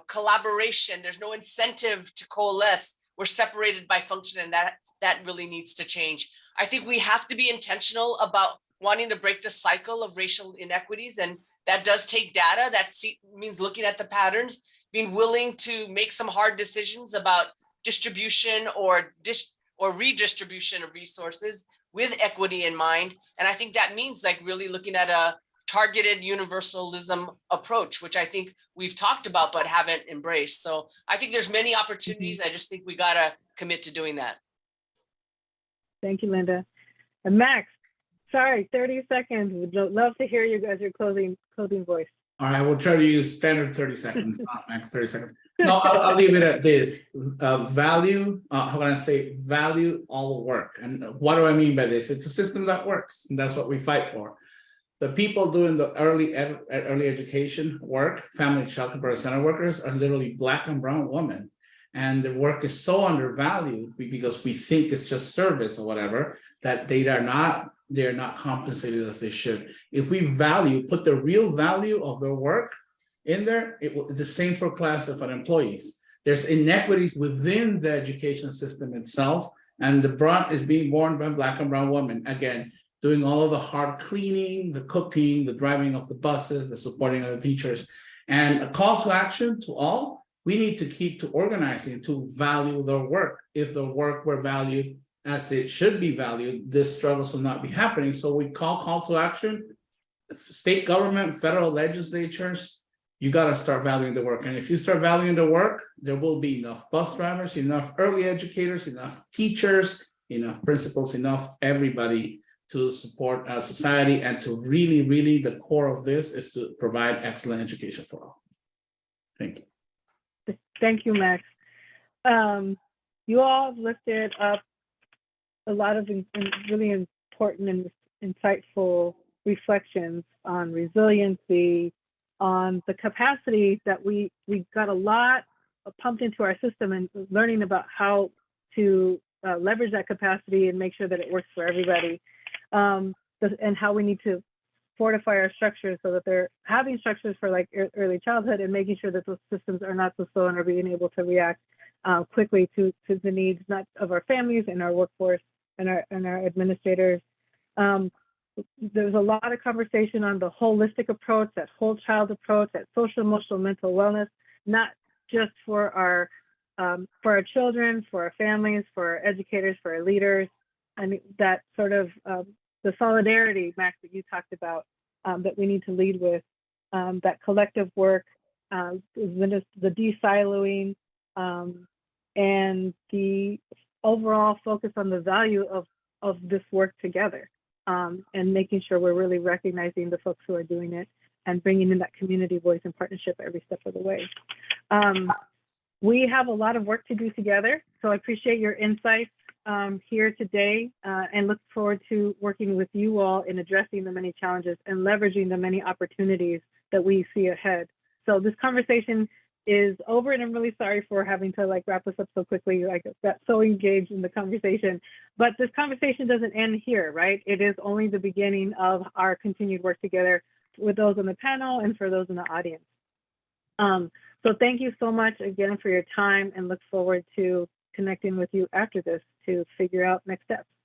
collaboration. There's no incentive to coalesce. We're separated by function, and that really needs to change. I think we have to be intentional about wanting to break the cycle of racial inequities, and that does take data. That means looking at the patterns, being willing to make some hard decisions about distribution or redistribution of resources with equity in mind. And I think that means like really looking at a targeted universalism approach, which I think we've talked about but haven't embraced. So I think there's many opportunities. I just think we gotta commit to doing that. Thank you, Linda. And Max, sorry, 30 seconds. Would love to hear you guys, your closing voice. All right, we'll try to use standard 30 seconds, not max 30 seconds. No, I'll leave it at this. Value all the work. And what do I mean by this? It's a system that works, and that's what we fight for. The people doing the early education work, family child care center workers, are literally Black and brown women. and their work is so undervalued because we think it's just service or whatever, that they're not compensated as they should. If we put the real value of their work in there, it's the same for classified employees. There's inequities within the education system itself, and the brunt is being borne by Black and brown women. Again, doing all of the hard cleaning, the cooking, the driving of the buses, the supporting of the teachers. And a call to action to all, we need to keep to organizing to value their work. If the work were valued as it should be valued, this struggles will not be happening. So we call to action, state government, federal legislatures, you got to start valuing the work. And if you start valuing the work, there will be enough bus drivers, enough early educators, enough teachers, enough principals, enough everybody to support our society, and to really, the core of this is to provide excellent education for all. Thank you. Thank you, Max. You all have lifted up a lot of really important and insightful reflections on resiliency, on the capacity that we got a lot pumped into our system, and learning about how to leverage that capacity and make sure that it works for everybody, and how we need to fortify our structures so that they're having structures for like early childhood, and making sure that those systems are not so slow and are being able to react quickly to the needs, not of our families and our workforce and our administrators. There's a lot of conversation on the holistic approach, that whole child approach, that social, emotional, mental wellness, not just for our children, for our families, for our educators, for our leaders, and that sort of the solidarity, Max, that you talked about, that we need to lead with, that collective work, the de-siloing, and the overall focus on the value of this work together, and making sure we're really recognizing the folks who are doing it and bringing in that community voice and partnership every step of the way. We have a lot of work to do together, so I appreciate your insights here today, and look forward to working with you all in addressing the many challenges and leveraging the many opportunities that we see ahead. So this conversation is over, and I'm really sorry for having to like wrap this up so quickly. I got so engaged in the conversation, but this conversation doesn't end here, right? It is only the beginning of our continued work together with those on the panel and for those in the audience. So thank you so much again for your time, and look forward to connecting with you after this to figure out next steps.